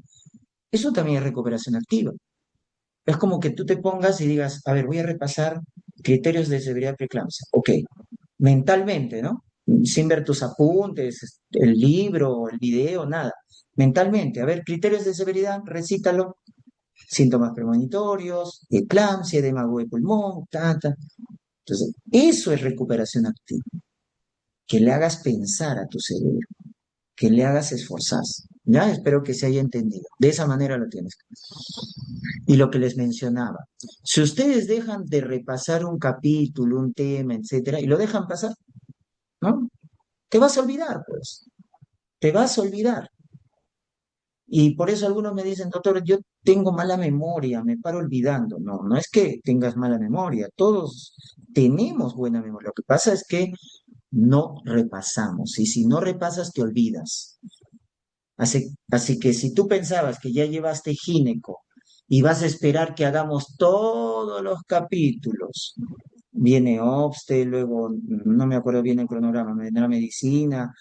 Eso también es recuperación activa. Es como que tú te pongas y digas, a ver, voy a repasar criterios de severidad preeclampsia. Ok, mentalmente, ¿no? Sin ver tus apuntes, el libro, el video, nada. Mentalmente, a ver, criterios de severidad, recítalo. Síntomas premonitorios, eclampsia, edema agudo de pulmón, ta. Entonces, eso es recuperación activa. Que le hagas pensar a tu cerebro, que le hagas esforzarse. Ya, espero que se haya entendido. De esa manera lo tienes. Y lo que les mencionaba, si ustedes dejan de repasar un capítulo, un tema, etcétera, y lo dejan pasar, ¿no? Te vas a olvidar, pues. Te vas a olvidar. Y por eso algunos me dicen, doctor, yo tengo mala memoria, me paro olvidando. No, no es que tengas mala memoria, todos tenemos buena memoria. Lo que pasa es que no repasamos y si no repasas te olvidas. Así que si tú pensabas que ya llevaste gineco y vas a esperar que hagamos todos los capítulos, viene obste, luego no me acuerdo bien el cronograma, me vendrá medicina,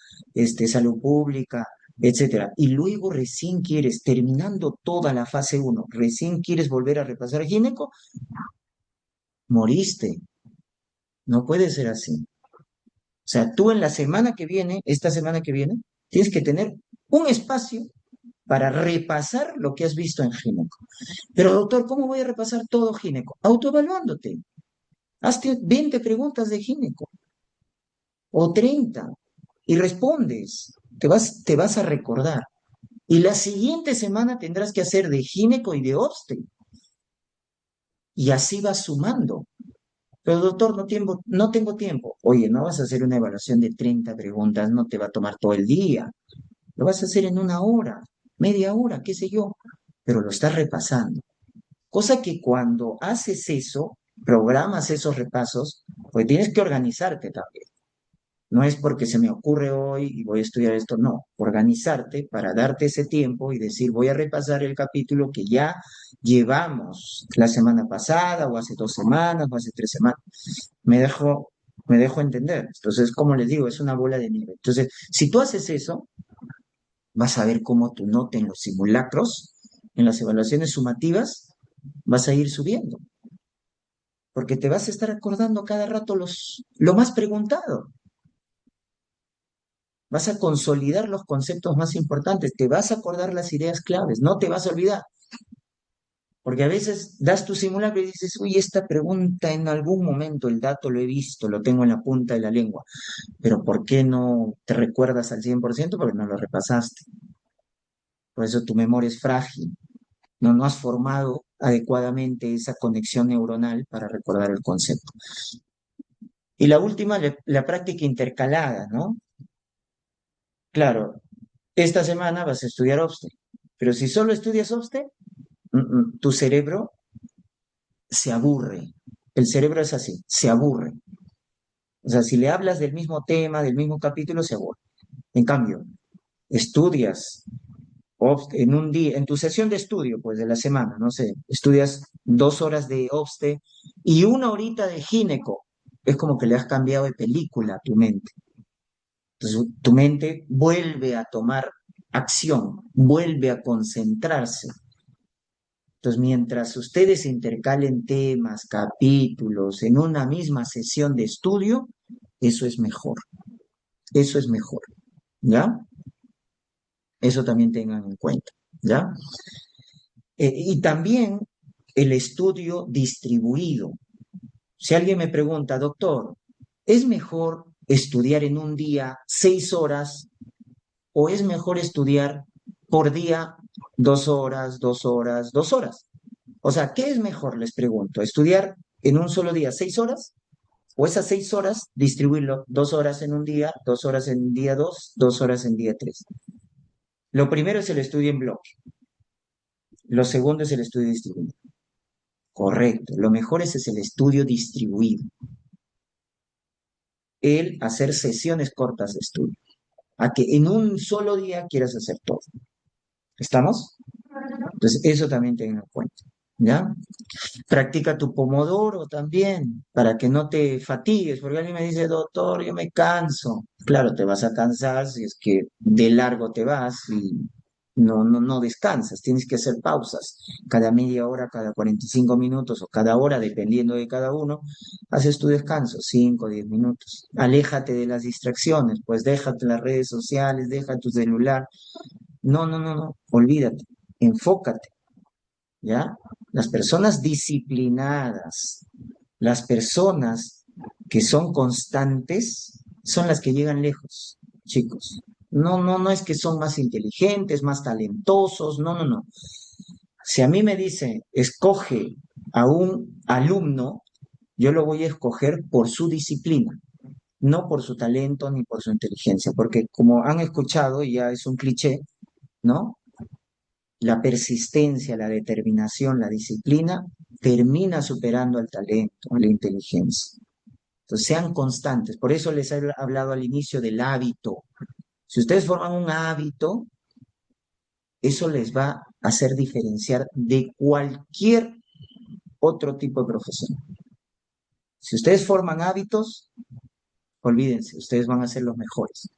salud pública, etcétera. Y luego recién quieres, terminando toda la fase uno, recién quieres volver a repasar gineco, moriste. No puede ser así. O sea, tú en la semana que viene, esta semana que viene, tienes que tener un espacio para repasar lo que has visto en gineco. Pero doctor, ¿cómo voy a repasar todo gineco? Autoevaluándote. Hazte 20 preguntas de gineco o 30 y respondes. Te vas a recordar. Y la siguiente semana tendrás que hacer de gineco y de obste. Y así vas sumando. Pero doctor, no tengo tiempo. Oye, no vas a hacer una evaluación de 30 preguntas, no te va a tomar todo el día. Lo vas a hacer en una hora, media hora, qué sé yo. Pero lo estás repasando. Cosa que cuando haces eso, programas esos repasos, pues tienes que organizarte también. No es porque se me ocurre hoy y voy a estudiar esto, no. Organizarte para darte ese tiempo y decir, voy a repasar el capítulo que ya llevamos la semana pasada, o hace 2 semanas, o hace 3 semanas. Me dejo, me dejo entender. Entonces, como les digo, es una bola de nieve. Entonces, si tú haces eso, vas a ver cómo tu nota en los simulacros, en las evaluaciones sumativas, vas a ir subiendo. Porque te vas a estar acordando cada rato lo más preguntado. Vas a consolidar los conceptos más importantes, te vas a acordar las ideas claves, no te vas a olvidar. Porque a veces das tu simulacro y dices, uy, esta pregunta en algún momento el dato lo he visto, lo tengo en la punta de la lengua, pero ¿por qué no te recuerdas al 100%? Porque no lo repasaste. Por eso tu memoria es frágil. No has formado adecuadamente esa conexión neuronal para recordar el concepto. Y la última, la práctica intercalada, ¿no? Claro, esta semana vas a estudiar OBSTE, pero si solo estudias OBSTE, tu cerebro se aburre. El cerebro es así, se aburre. O sea, si le hablas del mismo tema, del mismo capítulo, se aburre. En cambio, estudias en un día, en tu sesión de estudio, pues de la semana, no sé, estudias 2 horas de OBSTE y 1 horita de gineco. Es como que le has cambiado de película a tu mente. Entonces, tu mente vuelve a tomar acción, vuelve a concentrarse. Entonces, mientras ustedes intercalen temas, capítulos en una misma sesión de estudio, eso es mejor. Eso es mejor. ¿Ya? Eso también tengan en cuenta. ¿Ya? Y también el estudio distribuido. Si alguien me pregunta, doctor, ¿es mejor estudiar en un día 6 horas o es mejor estudiar por día 2 horas, 2 horas, 2 horas? O sea, ¿qué es mejor? Les pregunto, ¿estudiar en un solo día 6 horas? O esas 6 horas, distribuirlo 2 horas en un día, 2 horas en día dos, 2 horas en día tres. Lo primero es el estudio en bloque. Lo segundo es el estudio distribuido. Correcto. Lo mejor es el estudio distribuido. El hacer sesiones cortas de estudio. A que en un solo día quieras hacer todo. ¿Estamos? Entonces, eso también ten en cuenta. ¿Ya? Practica tu pomodoro también, para que no te fatigues, porque alguien me dice, doctor, yo me canso. Claro, te vas a cansar si es que de largo te vas y no descansas, tienes que hacer pausas. Cada media hora, cada 45 minutos o cada hora, dependiendo de cada uno, haces tu descanso, 5 o 10 minutos. Aléjate de las distracciones, pues déjate las redes sociales, deja tu celular. No, olvídate, enfócate. ¿Ya? Las personas disciplinadas, las personas que son constantes, son las que llegan lejos, chicos. No es que son más inteligentes, más talentosos, no. Si a mí me dice, escoge a un alumno, yo lo voy a escoger por su disciplina, no por su talento ni por su inteligencia, porque como han escuchado, y ya es un cliché, ¿no? La persistencia, la determinación, la disciplina termina superando al talento, a la inteligencia. Entonces, sean constantes. Por eso les he hablado al inicio del hábito. Si ustedes forman un hábito, eso les va a hacer diferenciar de cualquier otro tipo de profesión. Si ustedes forman hábitos, olvídense, ustedes van a ser los mejores.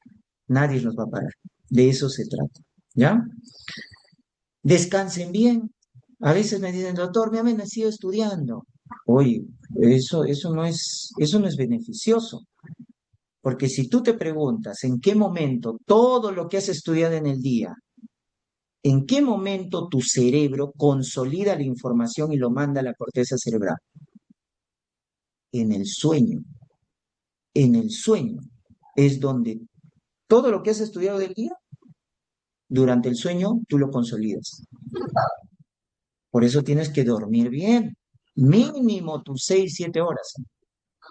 Nadie los va a parar. De eso se trata. ¿Ya? Descansen bien. A veces me dicen, doctor, me ha amanecido estudiando. Oye, eso no es beneficioso. Porque si tú te preguntas en qué momento todo lo que has estudiado en el día, en qué momento tu cerebro consolida la información y lo manda a la corteza cerebral, en el sueño. En el sueño es donde todo lo que has estudiado del día, durante el sueño, tú lo consolidas. Por eso tienes que dormir bien, mínimo tus 6, 7 horas.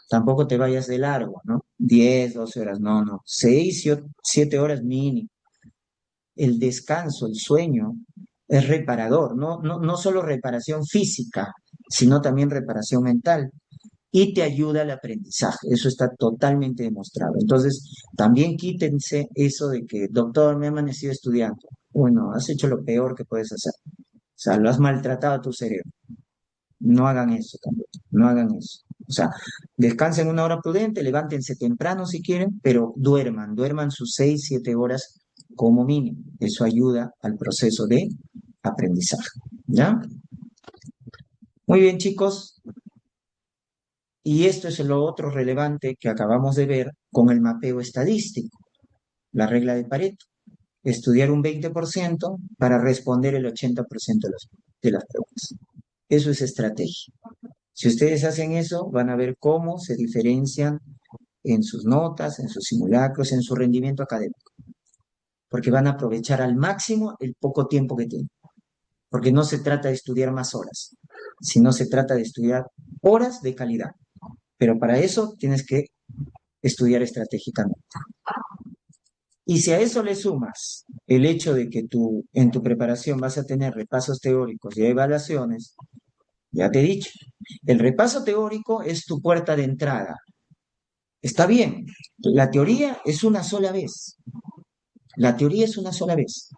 Tampoco te vayas de largo, ¿no? 10, 12 horas, no. 6, 7 horas mínimo. El descanso, el sueño, es reparador, no solo reparación física, sino también reparación mental. Y te ayuda al aprendizaje, eso está totalmente demostrado. Entonces, también quítense eso de que, doctor, me ha amanecido estudiando. Bueno, has hecho lo peor que puedes hacer. O sea, lo has maltratado a tu cerebro. No hagan eso tampoco, no hagan eso. O sea, descansen una hora prudente, levántense temprano si quieren, pero duerman sus 6, 7 horas como mínimo. Eso ayuda al proceso de aprendizaje. ¿Ya? Muy bien, chicos. Y esto es lo otro relevante que acabamos de ver con el mapeo estadístico, la regla de Pareto. Estudiar un 20% para responder el 80% de las preguntas. Eso es estrategia. Si ustedes hacen eso, van a ver cómo se diferencian en sus notas, en sus simulacros, en su rendimiento académico, porque van a aprovechar al máximo el poco tiempo que tienen, porque no se trata de estudiar más horas, sino se trata de estudiar horas de calidad. Pero para eso tienes que estudiar estratégicamente. Y si a eso le sumas el hecho de que tú en tu preparación vas a tener repasos teóricos y evaluaciones, ya te he dicho, el repaso teórico es tu puerta de entrada. Está bien, la teoría es una sola vez, la teoría es una sola vez,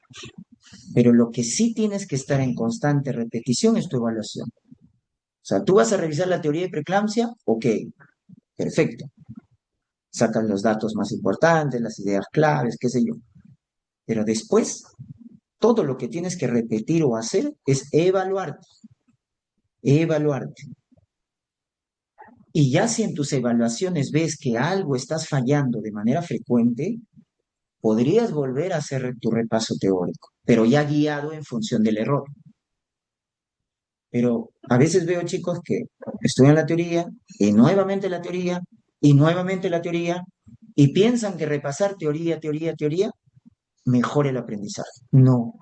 pero lo que sí tienes que estar en constante repetición es tu evaluación. O sea, tú vas a revisar la teoría de preeclampsia, ok, perfecto. Sacas los datos más importantes, las ideas claves, qué sé yo. Pero después, todo lo que tienes que repetir o hacer es evaluarte, evaluarte. Y ya si en tus evaluaciones ves que algo estás fallando de manera frecuente, podrías volver a hacer tu repaso teórico, pero ya guiado en función del error. Pero a veces veo chicos que estudian la teoría y nuevamente la teoría y nuevamente la teoría y piensan que repasar teoría, teoría, teoría mejora el aprendizaje. No,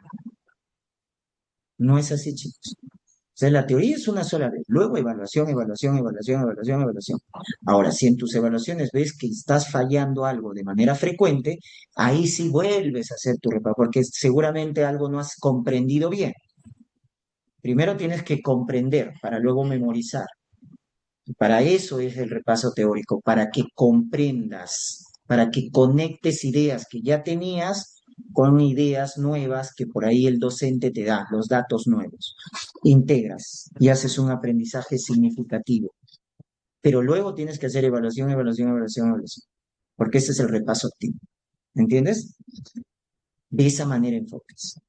no es así, chicos. O sea, la teoría es una sola vez, luego evaluación, evaluación, evaluación, evaluación, evaluación. Ahora, si en tus evaluaciones ves que estás fallando algo de manera frecuente, ahí sí vuelves a hacer tu repaso, porque seguramente algo no has comprendido bien. Primero tienes que comprender para luego memorizar. Para eso es el repaso teórico, para que comprendas, para que conectes ideas que ya tenías con ideas nuevas que por ahí el docente te da, los datos nuevos. Integras y haces un aprendizaje significativo. Pero luego tienes que hacer evaluación, evaluación, evaluación, evaluación, porque ese es el repaso activo. ¿Entiendes? De esa manera enfocas.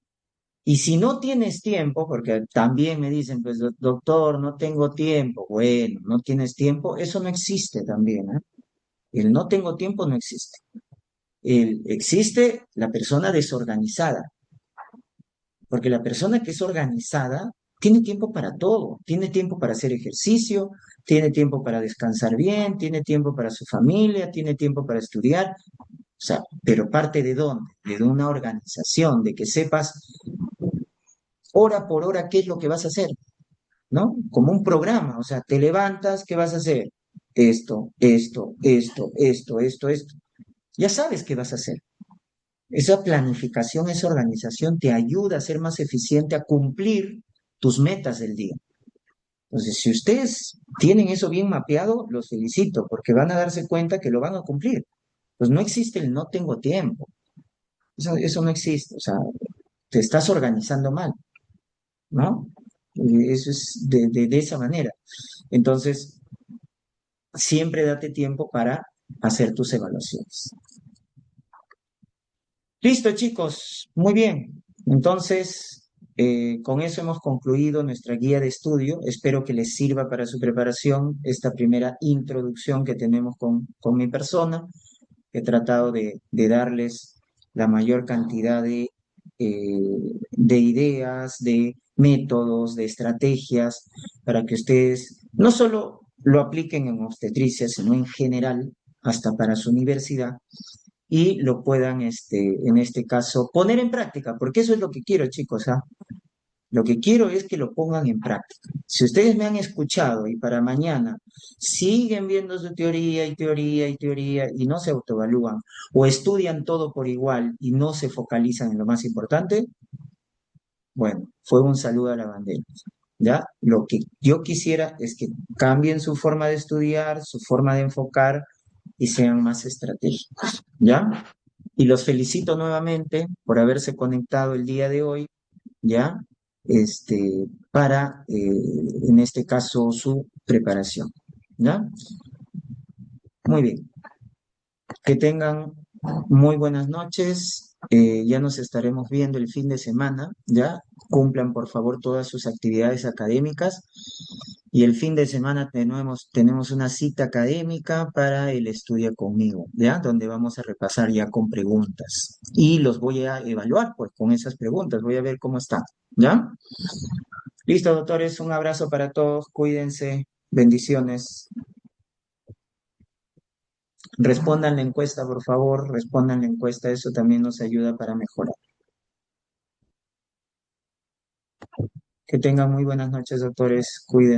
Y si no tienes tiempo, porque también me dicen, pues doctor, no tengo tiempo. Bueno, no tienes tiempo, eso no existe también, ¿eh? El no tengo tiempo no existe. Existe la persona desorganizada, porque la persona que es organizada tiene tiempo para todo, tiene tiempo para hacer ejercicio, tiene tiempo para descansar bien, tiene tiempo para su familia, tiene tiempo para estudiar. O sea, pero parte de dónde? De una organización, de que sepas hora por hora qué es lo que vas a hacer, ¿no? Como un programa, o sea, te levantas, ¿qué vas a hacer? Esto, esto, esto, esto, esto, esto. Ya sabes qué vas a hacer. Esa planificación, esa organización te ayuda a ser más eficiente, a cumplir tus metas del día. Entonces, si ustedes tienen eso bien mapeado, los felicito, porque van a darse cuenta que lo van a cumplir. Pues no existe el no tengo tiempo. Eso no existe. O sea, te estás organizando mal, ¿no? Y eso es de esa manera. Entonces, siempre date tiempo para hacer tus evaluaciones. Listo, chicos, muy bien. Entonces, con eso hemos concluido nuestra guía de estudio. Espero que les sirva para su preparación esta primera introducción que tenemos con mi persona. He tratado de darles la mayor cantidad de ideas, de métodos, de estrategias, para que ustedes no solo lo apliquen en obstetricia, sino en general, hasta para su universidad y lo puedan, en este caso, poner en práctica, porque eso es lo que quiero, chicos, ¿ah? Lo que quiero es que lo pongan en práctica. Si ustedes me han escuchado y para mañana siguen viendo su teoría y teoría y teoría y no se autoevalúan o estudian todo por igual y no se focalizan en lo más importante, bueno, fue un saludo a la bandera. ¿Ya? Lo que yo quisiera es que cambien su forma de estudiar, su forma de enfocar y sean más estratégicos. ¿Ya? Y los felicito nuevamente por haberse conectado el día de hoy, ¿ya? Para, en este caso, su preparación, ¿ya? Muy bien. Que tengan muy buenas noches. Ya nos estaremos viendo el fin de semana, ¿ya? Cumplan, por favor, todas sus actividades académicas. Y el fin de semana tenemos una cita académica para el estudio conmigo, ¿ya? Donde vamos a repasar ya con preguntas. Y los voy a evaluar, pues, con esas preguntas. Voy a ver cómo están, ¿ya? Listo, doctores, un abrazo para todos, cuídense, bendiciones. Respondan la encuesta, por favor, respondan la encuesta, eso también nos ayuda para mejorar. Que tengan muy buenas noches, doctores, cuídense.